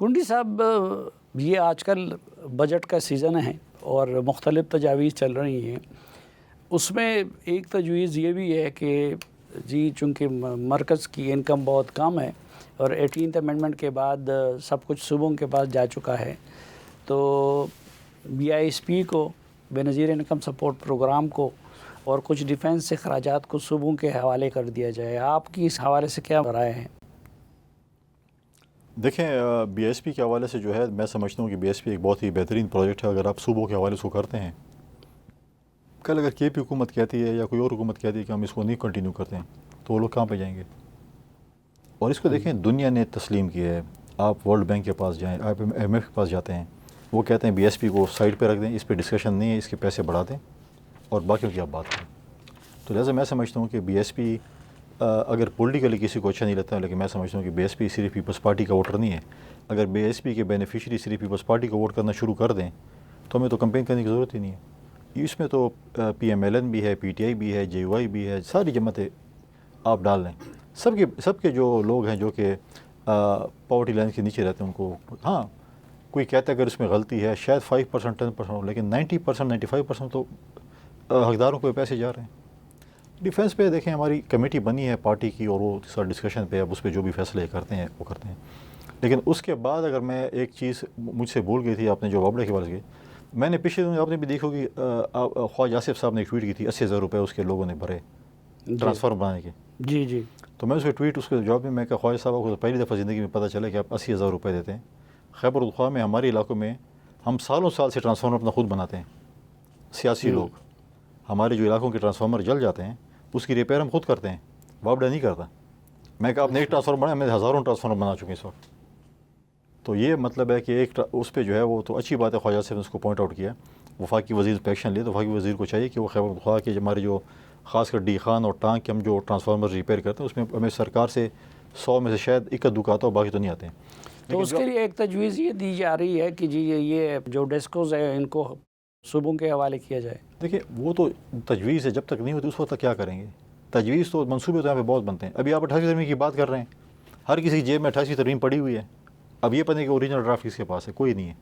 کنڈی صاحب، یہ آج کل بجٹ کا سیزن ہے اور مختلف تجاویز چل رہی ہیں. اس میں ایک تجویز یہ بھی ہے کہ جی چونکہ مرکز کی انکم بہت کم ہے اور 18th امینڈمنٹ کے بعد سب کچھ صوبوں کے پاس جا چکا ہے، تو BISP کو، بے نظیر انکم سپورٹ پروگرام کو، اور کچھ ڈیفنس سے اخراجات کو صوبوں کے حوالے کر دیا جائے. آپ کی اس حوالے سے کیا رائے ہیں؟ دیکھیں، BISP کے حوالے سے جو ہے میں سمجھتا ہوں کہ BISP ایک بہت ہی بہترین پروجیکٹ ہے. اگر آپ صوبوں کے حوالے سے کرتے ہیں، کل اگر KP حکومت کہتی ہے یا کوئی اور حکومت کہتی ہے کہ ہم اس کو نہیں کنٹینیو کرتے ہیں تو وہ لوگ کہاں پہ جائیں گے؟ اور اس کو دیکھیں، دنیا نے تسلیم کیا ہے. آپ ورلڈ بینک کے پاس جائیں، آپ IMF کے پاس جاتے ہیں، وہ کہتے ہیں BISP کو سائڈ پہ رکھ دیں، اس پہ ڈسکشن نہیں ہے، اس کے پیسے بڑھا دیں اور باقیوں کی آپ بات کریں. تو لہٰذا میں سمجھتا ہوں کہ BISP اگر پولیٹیکلی کسی کو اچھا نہیں لگتا ہے، لیکن میں سمجھتا ہوں کہ BISP صرف پیپلز پارٹی کا ووٹر نہیں ہے. اگر BISP کے بینیفیشری صرف پیپلز پارٹی کو ووٹ کرنا شروع کر دیں تو ہمیں تو کمپین کرنے کی ضرورت ہی نہیں ہے. اس میں تو PMLN بھی ہے، PTI بھی ہے، JUI بھی ہے، ساری جماعتیں آپ ڈال لیں. سب کے جو لوگ ہیں جو کہ پاورٹی لائن کے نیچے رہتے ہیں، ان کو ہاں کوئی کہتا ہے اگر اس میں غلطی ہے شاید 5% 10% ہو، لیکن 90% 95% تو حقداروں کو پیسے جا رہے ہیں. ڈیفینس پہ دیکھیں، ہماری کمیٹی بنی ہے پارٹی کی اور وہ سر ڈسکشن پہ اب اس پہ جو بھی فیصلے کرتے ہیں وہ کرتے ہیں. لیکن اس کے بعد اگر میں ایک چیز مجھ سے بھول گئی تھی، آپ نے جو وابڑے کے بارے سے میں نے پچھلے دنوں آپ نے بھی دیکھو کہ خواجہ آصف صاحب نے ایک ٹویٹ کی تھی، 80,000 روپے اس کے لوگوں نے بھرے ٹرانسفارم بنانے کے. جی تو میں اس کے ٹویٹ، اس کے جواب میں کہا خواجہ صاحب کو تو پہلی دفعہ زندگی میں پتہ چلا کہ آپ 80,000 روپے دیتے ہیں. خیبر پختونخوا میں ہمارے علاقوں میں ہم سالوں سال سے ٹرانسفارمر اپنا خود بناتے ہیں. سیاسی لوگ ہمارے جو علاقوں کے ٹرانسفارمر جل جاتے ہیں اس کی ریپیئر ہم خود کرتے ہیں، وابڈا نہیں کرتا. میں کہا آپ نے ایک ٹرانسفارمر بنایا، میں ہزاروں ٹرانسفارمر بنا چکے اس وقت. تو یہ مطلب ہے کہ ایک اس پہ جو ہے وہ تو اچھی بات ہے، خواجہ صاحب نے اس کو پوائنٹ آؤٹ کیا. وفاقی وزیر پہ ایکشن لے تو وفاقی وزیر کو چاہیے کہ وہ خیبر پختونخوا کے ہمارے جو خاص کر ڈی خان اور ٹانک کے ہم جو ٹرانسفارمر ریپیئر کرتے ہیں اس میں ہمیں سرکار سے 100 میں سے شاید ایک دو آتا ہو، باقی تو نہیں آتے ہیں. تو اس کے لیے ایک تجویز یہ دی جا رہی ہے کہ جی یہ جو ڈیسکوز ہیں ان کو صوبوں کے حوالے کیا جائے. دیکھیں، وہ تو تجویز ہے، جب تک نہیں ہوتی اس وقت تک کیا کریں گے؟ تجویز تو منصوبے تو یہاں پہ بہت بنتے ہیں. ابھی آپ 28 ترمیم کی بات کر رہے ہیں، ہر کسی کی جیب میں 28 ترمیم پڑی ہوئی ہے. اب یہ پتہ نہیں کہ اوریجنل ڈرافٹ کس کے پاس ہے، کوئی نہیں ہے.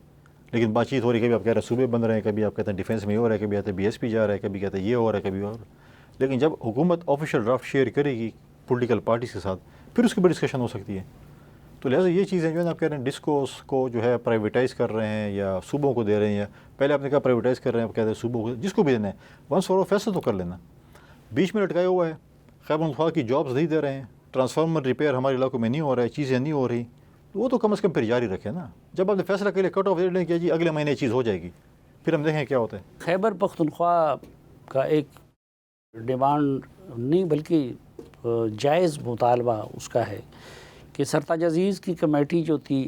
لیکن بات چیت ہو رہی ہے، کبھی آپ کہہ رہے ہیں صوبے بن رہے ہیں، کبھی آپ کہتے ہیں ڈیفینس میں یہ ہو رہا ہے، کبھی کہتے ہیں BISP جا رہا ہے، کبھی کہتے ہیں یہ ہو رہا ہے، کبھی اور. لیکن جب حکومت آفیشیل ڈرافٹ شیئر کرے گی پولیٹیکل پارٹیز کے ساتھ، پھر اس کے بعد ڈسکشن ہو سکتی ہے. تو لہٰذا یہ چیزیں جو ہے نا، آپ کہہ رہے ہیں ڈسکوز کو جو ہے پرائیویٹائز کر رہے ہیں یا صوبوں کو دے رہے ہیں، یا پہلے آپ نے کہا پرائیویٹائز کر رہے ہیں، آپ کہتے ہیں صوبوں کو، جس کو بھی دینا ہے ونس فار آل فیصلہ تو کر لینا. بیچ میں لٹکایا ہوا ہے، خیبر پختونخوا کی جابس نہیں دے رہے ہیں، ٹرانسفارمر ریپیئر ہمارے علاقوں میں نہیں ہو رہا ہے، چیزیں نہیں ہو رہی، وہ تو کم از کم پھر جاری رکھے نا. جب آپ نے فیصلہ کے لیے کٹ آف ڈیٹ لیں کہ جی اگلے مہینے یہ چیز ہو جائے گی، پھر ہم دیکھیں کیا ہوتا ہے. خیبر پختونخوا کا ایک ڈیمانڈ نہیں بلکہ جائز مطالبہ اس کا ہے کہ سرتاج عزیز کی کمیٹی جو تھی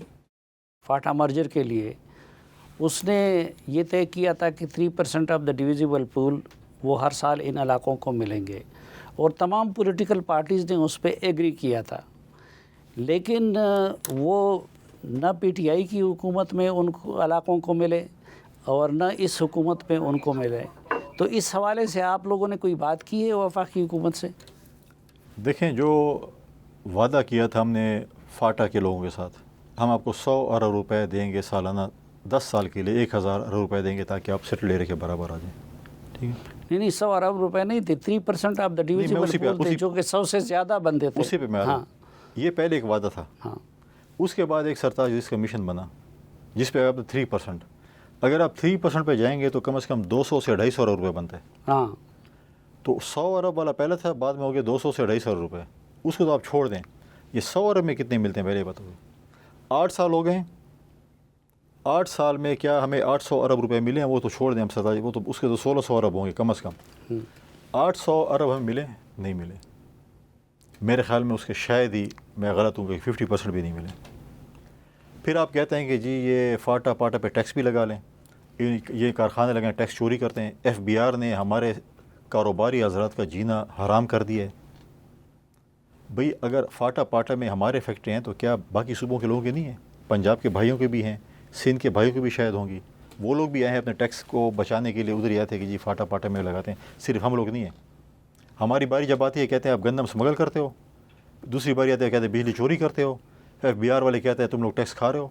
فاٹا مرجر کے لیے، اس نے یہ طے کیا تھا کہ 3% آف دا ڈویزیبل پول وہ ہر سال ان علاقوں کو ملیں گے، اور تمام پولیٹیکل پارٹیز نے اس پہ ایگری کیا تھا. لیکن وہ نہ PTI کی حکومت میں ان علاقوں کو ملے اور نہ اس حکومت میں ان کو ملے. تو اس حوالے سے آپ لوگوں نے کوئی بات کی ہے وفاقی حکومت سے؟ دیکھیں، جو وعدہ کیا تھا ہم نے فاٹا کے لوگوں کے ساتھ، ہم آپ کو 100 ارب روپے دیں گے سالانہ، 10 سال کے لیے 1000 ارب روپے دیں گے تاکہ آپ سیٹل ایریا کے برابر آ جائیں. ٹھیک ہے، نہیں 100 ارب روپے نہیں تھے، 3% آف دا ڈویزیبل پول تھے جو کہ 100 سے زیادہ بنتے تھے. اسی پہ میں آ رہا ہوں. یہ پہلے ایک وعدہ تھا. ہاں، اس کے بعد ایک سرتاج عزیز کمیشن بنا جس پہ آپ 3%، اگر آپ 3% پہ جائیں گے تو کم از کم 200 سے 250 ارب روپے بنتے ہیں. ہاں، تو 100 ارب والا پہلا تھا، بعد میں ہو گیا 200 سے 250 ارب روپے. اس کو تو آپ چھوڑ دیں. یہ 100 ارب میں کتنے ملتے ہیں پہلے بتاؤ. 8 سال ہو گئے، 8 سال میں کیا ہمیں 800 ارب روپے ملے ہیں؟ وہ تو چھوڑ دیں ہم سرتاج، وہ تو اس کے تو 1600 ارب ہوں گے کم از کم. 800 ارب ہمیں ملے نہیں ملے. میرے خیال میں اس کے شاید ہی میں غلط ہوں کہ 50% بھی نہیں ملے. پھر آپ کہتے ہیں کہ جی یہ فاٹا پاٹا پہ ٹیکس بھی لگا لیں، یہ کارخانے لگائیں، ٹیکس چوری کرتے ہیں. FBR نے ہمارے کاروباری حضرات کا جینا حرام کر دیا ہے. بھئی اگر فاٹا پاٹا میں ہمارے فیکٹری ہیں تو کیا باقی صوبوں کے لوگوں کے نہیں ہیں؟ پنجاب کے بھائیوں کے بھی ہیں، سندھ کے بھائیوں کے بھی شاید ہوں گی. وہ لوگ بھی آئے ہیں اپنے ٹیکس کو بچانے کے لیے، ادھر ہی آتے ہیں کہ جی فاٹا پاٹا میں لگاتے ہیں. صرف ہم لوگ نہیں ہیں. ہماری باری جب آتی ہے کہتے ہیں آپ گندم سمگل کرتے ہو، دوسری باری آتے ہیں کہتے ہیں بجلی چوری کرتے ہو، FBR والے کہتے ہیں تم لوگ ٹیکس کھا رہے ہو.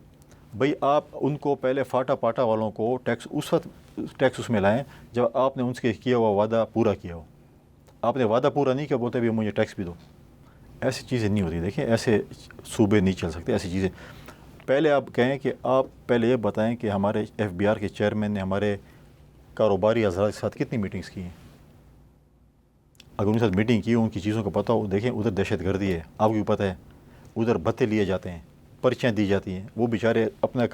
بھئی آپ ان کو پہلے فاٹا پاٹا والوں کو ٹیکس اس وقت ٹیکس اس میں لائیں جب آپ نے ان سے کیا ہوا وعدہ پورا کیا ہو. آپ نے وعدہ پورا نہیں کیا بولتے بھی مجھے ٹیکس بھی دو. ایسی چیزیں نہیں ہوتی. دیکھیں ایسے صوبے نہیں چل سکتے ایسی چیزیں. پہلے آپ کہیں کہ آپ پہلے یہ بتائیں کہ ہمارے ایف بی آر کے چیئرمین نے ہمارے کاروباری حضرات کے ساتھ کتنی میٹنگز کی ہیں. اگر ان کے ساتھ میٹنگ کی ان کی چیزوں کو پتہ ہو. دیکھیں ادھر دہشت گردی ہے آپ کو بھی پتہ ہے, ادھر بھتے لیے جاتے ہیں, پرچیاں دی جاتی ہیں. وہ بیچارے اپنا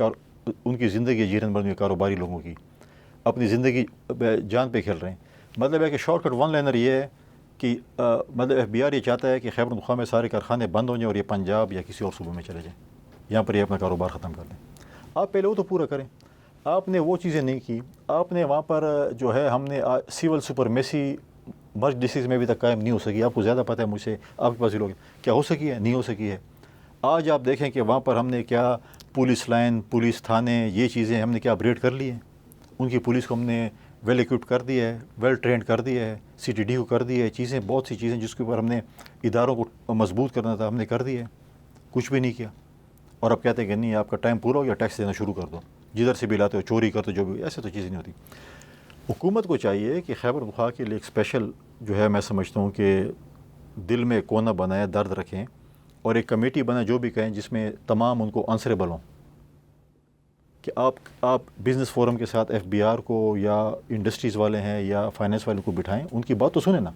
ان کی زندگی جیرن بن ہوئی کاروباری لوگوں کی, اپنی زندگی جان پہ کھیل رہے ہیں. مطلب ہے کہ شارٹ کٹ ون لائنر یہ ہے کہ مطلب ایف بی آر یہ چاہتا ہے کہ خیبر پختونخوا میں سارے کارخانے بند ہو جائیں اور یہ پنجاب یا کسی اور صوبے میں چلے جائیں, یہاں پر یہ اپنا کاروبار ختم کر دیں. آپ پہلے وہ تو پورا کریں. آپ نے وہ چیزیں نہیں کی. آپ نے وہاں پر جو ہے ہم نے سول سپرمیسی مرج ڈسٹرکٹ میں ابھی تک قائم نہیں ہو سکی. آپ کو زیادہ پتہ ہے مجھ سے, آپ کے پاس یہ لوگ کیا ہو سکی ہے, نہیں ہو سکی ہے. آج آپ دیکھیں کہ وہاں پر ہم نے کیا پولیس لائن, پولیس تھانے, یہ چیزیں ہم نے کیا اپگریڈ کر لی ہیں. ان کی پولیس کو ہم نے ویل ایکوپڈ کر دیا ہے, ویل ٹرینڈ کر دیا ہے, سی ٹی ڈی کو کر دی ہے. چیزیں بہت سی چیزیں جس کے اوپر ہم نے اداروں کو مضبوط کرنا تھا ہم نے کر دی ہے. کچھ بھی نہیں کیا. اور اب کہتے ہیں کہ نہیں آپ کا ٹائم پورا ہو گیا ٹیکس دینا شروع کر دو, جدھر سے بھی لاتے ہو چوری کرتے ہو جو بھی. ایسے تو چیزیں نہیں ہوتی. حکومت کو چاہیے کہ خیبر پختونخوا کے لیے ایک اسپیشل جو ہے میں سمجھتا ہوں کہ دل میں کونا بنائے, درد رکھیں اور ایک کمیٹی بنائیں جو بھی کہیں جس میں تمام ان کو آنسریبل ہوں. کہ آپ بزنس فورم کے ساتھ ایف بی آر کو یا انڈسٹریز والے ہیں یا فائنینس والے کو بٹھائیں, ان کی بات تو سنیں نا.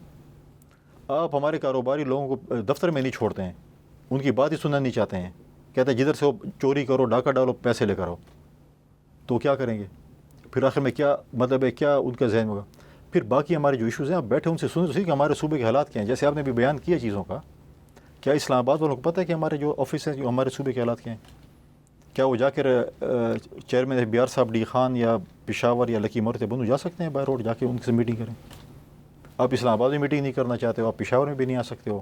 آپ ہمارے کاروباری لوگوں کو دفتر میں نہیں چھوڑتے ہیں, ان کی بات ہی سننا نہیں چاہتے ہیں. کہتے ہیں جدھر سے ہو چوری کرو, ڈاکہ ڈالو, پیسے لے کر آؤ. تو کیا کریں گے پھر آخر میں؟ کیا مطلب ہے, کیا ان کا ذہن ہوگا؟ پھر باقی ہمارے جو ایشوز ہیں آپ بیٹھے ان سے سنیں تو صحیح کہ ہمارے صوبے کے حالات کیا ہیں. جیسے آپ نے بھی بیان کیا چیزوں کا, کیا اسلام آباد والوں کو پتہ ہے کہ ہمارے جو آفس ہیں جو ہمارے صوبے کے حالات کیا ہیں؟ کیا وہ جا کر چیئرمین ایف بی آر صاحب ڈی خان یا پشاور یا لکی مرتے بندو جا سکتے ہیں بائی روڈ جا کے ان سے میٹنگ کریں؟ آپ اسلام آباد میں میٹنگ نہیں کرنا چاہتے ہو, آپ پشاور میں بھی نہیں آ سکتے ہو.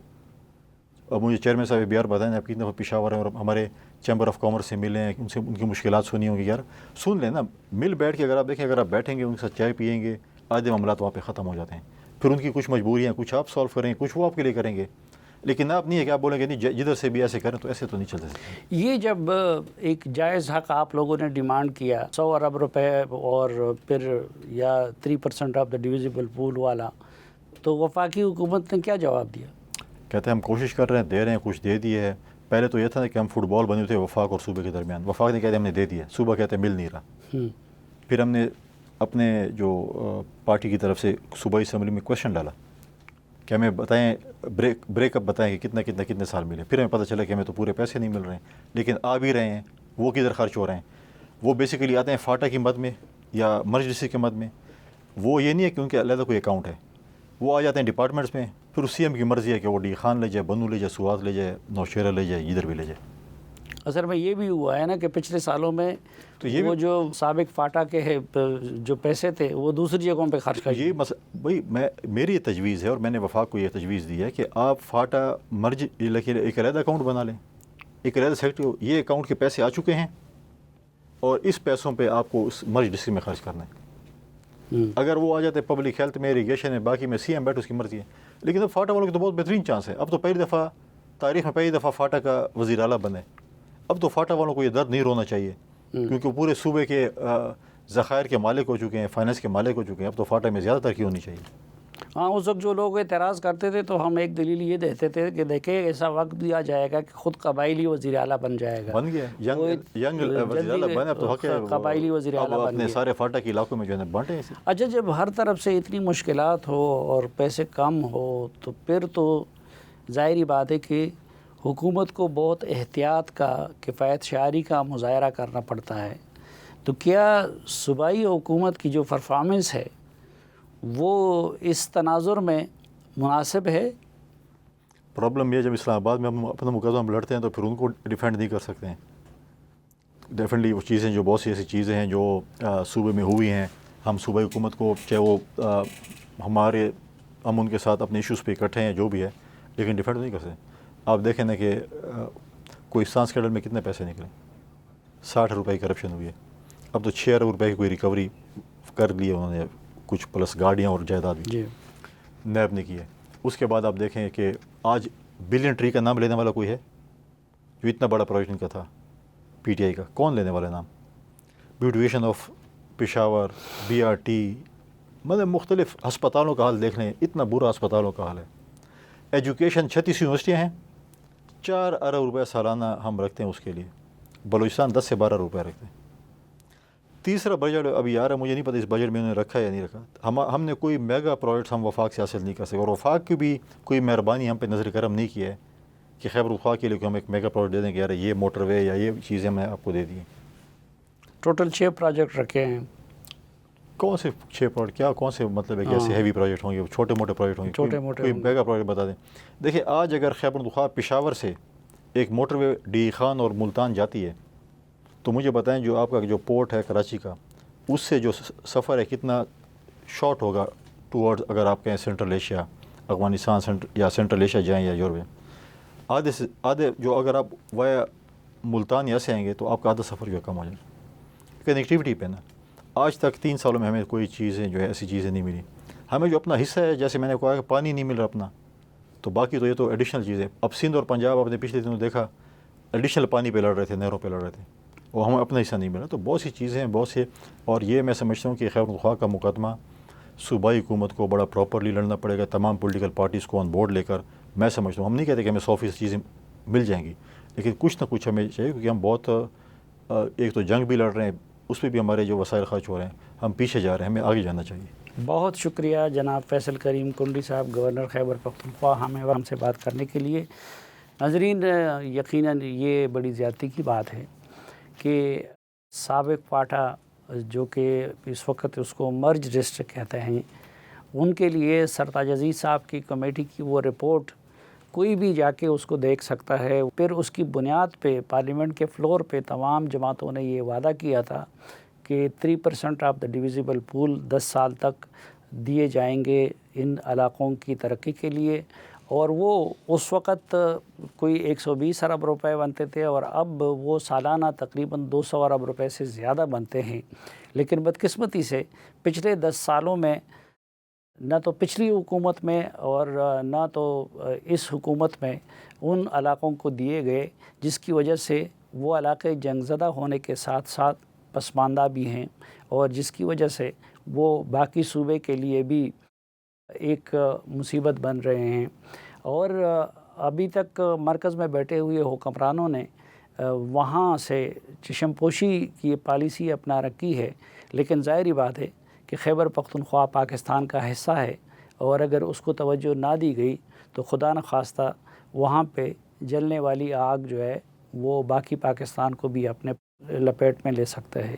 اب مجھے چیئرمین صاحب ایف بی آر بتائیں آپ کتنے دفعہ پشاور ہیں اور ہمارے چیمبر آف کامرس سے ملے ہیں, ان سے ان کی مشکلات سنی ہوں گی. یار سن لیں نا, مل بیٹھ کے اگر آپ دیکھیں, اگر آپ بیٹھیں گے ان کے ساتھ چائے پئیں گے, آدھے معاملات وہاں پہ ختم ہو جاتے ہیں. پھر ان کی کچھ مجبوریاں کچھ آپ سالو کریں, کچھ وہ آپ کے لیے کریں گے. لیکن آپ نہیں ہے کہ آپ بولیں گے نہیں جدھر سے بھی ایسے کریں, تو ایسے تو نہیں چل سکتے. یہ جب ایک جائز حق آپ لوگوں نے ڈیمانڈ کیا 100 ارب روپے اور پھر یا 3% آف دا ڈیویزیبل پول والا, تو وفاقی حکومت نے کیا جواب دیا؟ کہتے ہیں ہم کوشش کر رہے ہیں, دے رہے ہیں, کچھ دے دیے ہے. پہلے تو یہ تھا کہ ہم فٹ بال بنے تھے وفاق اور صوبے کے درمیان. وفاق نے کہتے ہیں ہم نے دے دیا, صوبہ کہتے ہیں مل نہیں رہا. پھر ہم نے اپنے جو پارٹی کی طرف سے صوبائی اسمبلی میں کویشچن ڈالا کہ ہمیں بتائیں بریک اپ بتائیں کہ کتنے سال ملے. پھر ہمیں پتہ چلا کہ ہمیں تو پورے پیسے نہیں مل رہے ہیں, لیکن آ بھی رہے ہیں. وہ کدھر خرچ ہو رہے ہیں؟ وہ بیسیکلی آتے ہیں فاٹا کی مد میں یا مرج ڈسٹرکٹ کے مد میں. وہ یہ نہیں ہے کہ ان کے علیحدہ کوئی اکاؤنٹ ہے, وہ آ جاتے ہیں ڈپارٹمنٹس میں. پھر سی ایم کی مرضی ہے کہ وہ ڈی خان لے جائے, بنو لے جائے, سوات لے جائے, نوشیرہ لے جائے, ادھر بھی لے جائے. اصل میں یہ بھی ہوا ہے نا کہ پچھلے سالوں میں تو یہ وہ جو سابق فاٹا کے جو پیسے تھے وہ دوسری جگہوں پہ خرچ کر یہ بھائی میری یہ تجویز ہے اور میں نے وفاق کو یہ تجویز دی ہے کہ آپ فاٹا مرج ایک علیحدہ اکاؤنٹ بنا لیں, ایک علیحدہ سیکٹری. یہ اکاؤنٹ کے پیسے آ چکے ہیں اور اس پیسوں پہ آپ کو اس مرج ڈسٹرکٹ میں خرچ کرنا ہے. اگر وہ آ جاتے پبلک ہیلتھ میں, اریگیشن ہے, باقی میں سی ایم بیٹھ اس کی مرضی ہے. لیکن اب فاٹا والوں کی تو بہت بہترین چانس ہے. اب تو پہلی دفعہ تاریخ میں پہلی دفعہ فاٹا کا وزیر اعلیٰ بنے. اب تو فاٹا والوں کو یہ درد نہیں رونا چاہیے, کیونکہ پورے صوبے کے ذخائر کے مالک ہو چکے ہیں, فائنینس کے مالک ہو چکے ہیں. اب تو فاٹا میں زیادہ ترقی ہونی چاہیے. ہاں, اس وقت جو لوگ اعتراض کرتے تھے تو ہم ایک دلیل یہ دیتے تھے کہ دیکھیں ایسا وقت بھی آ جائے گا کہ خود قبائلی وزیر اعلیٰ بن جائے گا. بن گیا ینگ وزیر اعلیٰ بنے. اب تو حق ہے قبائلی وزیر اعلیٰ بن اپنے سارے فاٹا کے علاقوں میں جو ہے بانٹیں. اچھا, جب ہر طرف سے اتنی مشکلات ہو اور پیسے کم ہو تو پھر تو ظاہری بات ہے کہ حکومت کو بہت احتیاط کا, کفایت شعاری کا مظاہرہ کرنا پڑتا ہے. تو کیا صوبائی حکومت کی جو پرفارمنس ہے وہ اس تناظر میں مناسب ہے؟ پرابلم یہ جب اسلام آباد میں ہم اپنا مقدمہ لڑتے ہیں تو پھر ان کو ڈیفینڈ نہیں کر سکتے ہیں. ڈیفینیٹلی وہ چیزیں جو بہت سی ایسی چیزیں ہیں جو صوبے میں ہوئی ہیں, ہم صوبائی حکومت کو چاہے وہ ہم ان کے ساتھ اپنے ایشوز پہ اکٹھے ہیں جو بھی ہے, لیکن ڈیفینڈ نہیں کر سکتے. آپ دیکھیں نا کہ کوئی سانس کیڈل میں کتنے پیسے نکلے, 60 روپے کی کرپشن ہوئی ہے. اب تو 6 ارب روپے کی کوئی ریکوری کر لی ہے انہوں نے, کچھ پلس گاڑیاں اور جائیداد بھی نیب نے کی ہے. اس کے بعد آپ دیکھیں کہ آج بلین ٹری کا نام لینے والا کوئی ہے جو اتنا بڑا پروجیکٹ ان کا تھا. پی ٹی آئی کا کون لینے والے نام؟ بیوٹیفیکیشن آف پشاور، BRT، مطلب مختلف ہسپتالوں کا حال دیکھ لیں، اتنا برا ہسپتالوں کا حال ہے. ایجوکیشن 36 یونیورسٹیاں ہیں، 4 ارب روپے سالانہ ہم رکھتے ہیں اس کے لیے. بلوچستان 10 سے 12 روپے رکھتے ہیں. تیسرا بجٹ ابھی آ رہا ہے، مجھے نہیں پتہ اس بجٹ میں انہوں نے رکھا یا نہیں رکھا. ہم نے کوئی میگا پروجیکٹس ہم وفاق سے حاصل نہیں کر سکے، اور وفاق کی بھی کوئی مہربانی ہم پہ نظر کرم نہیں کیا ہے کہ خیبر پختونخوا کے لیے ہم ایک میگا پروجیکٹ دے دیں کہ یار یہ موٹر وے یا یہ چیزیں میں آپ کو دے دی. ٹوٹل 6 پروجیکٹ رکھے ہیں. کون سے 6 پروجیکٹ؟ کیا کون سے مطلب ہے کہ ایسے ہیوی پروجیکٹ ہوں گے، چھوٹے موٹے پروجیکٹ ہوں گے؟ کوئی میگا پروجیکٹ بتا دیں. دیکھیں آج اگر خیبر پختونخوا پشاور سے ایک موٹر وے ڈی خان اور ملتان جاتی ہے تو مجھے بتائیں جو آپ کا جو پورٹ ہے کراچی کا، اس سے جو سفر ہے کتنا شارٹ ہوگا ٹورڈ، اگر آپ کہیں سینٹرل ایشیا، افغانستان یا سینٹرل ایشیا جائیں یا یورپ، آدھے سے آدھے جو اگر آپ وایا ملتان یہاں سے آئیں گے تو آپ کا آدھا سفر جو ہے کم ہو جائے. کنیکٹیوٹی پہ نا آج تک 3 سالوں میں ہمیں کوئی چیزیں جو ہے ایسی چیزیں نہیں ملی. ہمیں جو اپنا حصہ ہے، جیسے میں نے کہا کہ پانی نہیں مل رہا اپنا، تو باقی تو یہ تو ایڈیشنل چیزیں. اب سندھ اور پنجاب آپ نے پچھلے دنوں دیکھا ایڈیشنل پانی پہ لڑ رہے تھے، نہروں پہ لڑ رہے تھے، اور ہمیں اپنا حصہ نہیں ملا. تو بہت سی چیزیں ہیں، بہت سے. اور یہ میں سمجھتا ہوں کہ خیبر پختونخوا کا مقدمہ صوبائی حکومت کو بڑا پراپرلی لڑنا پڑے گا، تمام پولیٹیکل پارٹیز کو آن بورڈ لے کر. میں سمجھتا ہوں، ہم نہیں کہتے کہ ہمیں 100% چیزیں مل جائیں گی، لیکن کچھ نہ کچھ ہمیں چاہیے، کیونکہ ہم بہت ایک تو جنگ بھی لڑ رہے ہیں، اس پہ بھی ہمارے جو وسائل خرچ ہو رہے ہیں، ہم پیچھے جا رہے ہیں، ہمیں آگے جانا چاہیے. بہت شکریہ جناب فیصل کریم کنڈی صاحب، گورنر خیبر پختونخوا، ہم سے بات کرنے کے لیے. ناظرین، یقیناً یہ بڑی زیادتی کی بات ہے کہ سابق پاٹا جو کہ اس وقت اس کو مرج ڈسٹرکٹ کہتے ہیں، ان کے لیے سرتاج عزیز صاحب کی کمیٹی کی وہ رپورٹ کوئی بھی جا کے اس کو دیکھ سکتا ہے. پھر اس کی بنیاد پہ پارلیمنٹ کے فلور پہ تمام جماعتوں نے یہ وعدہ کیا تھا کہ 3% آف دا ڈویزیبل پول 10 سال تک دیے جائیں گے ان علاقوں کی ترقی کے لیے. اور وہ اس وقت کوئی 120 ارب روپے بنتے تھے، اور اب وہ سالانہ تقریباً 200 ارب روپے سے زیادہ بنتے ہیں. لیکن بدقسمتی سے پچھلے 10 سالوں میں نہ تو پچھلی حکومت میں اور نہ تو اس حکومت میں ان علاقوں کو دیے گئے، جس کی وجہ سے وہ علاقے جنگ زدہ ہونے کے ساتھ ساتھ پسماندہ بھی ہیں، اور جس کی وجہ سے وہ باقی صوبے کے لیے بھی ایک مصیبت بن رہے ہیں. اور ابھی تک مرکز میں بیٹھے ہوئے حکمرانوں نے وہاں سے چشم پوشی کی پالیسی اپنا رکھی ہے. لیکن ظاہری بات ہے کہ خیبر پختونخوا پاکستان کا حصہ ہے، اور اگر اس کو توجہ نہ دی گئی تو خدا نخواستہ وہاں پہ جلنے والی آگ جو ہے وہ باقی پاکستان کو بھی اپنے لپیٹ میں لے سکتا ہے.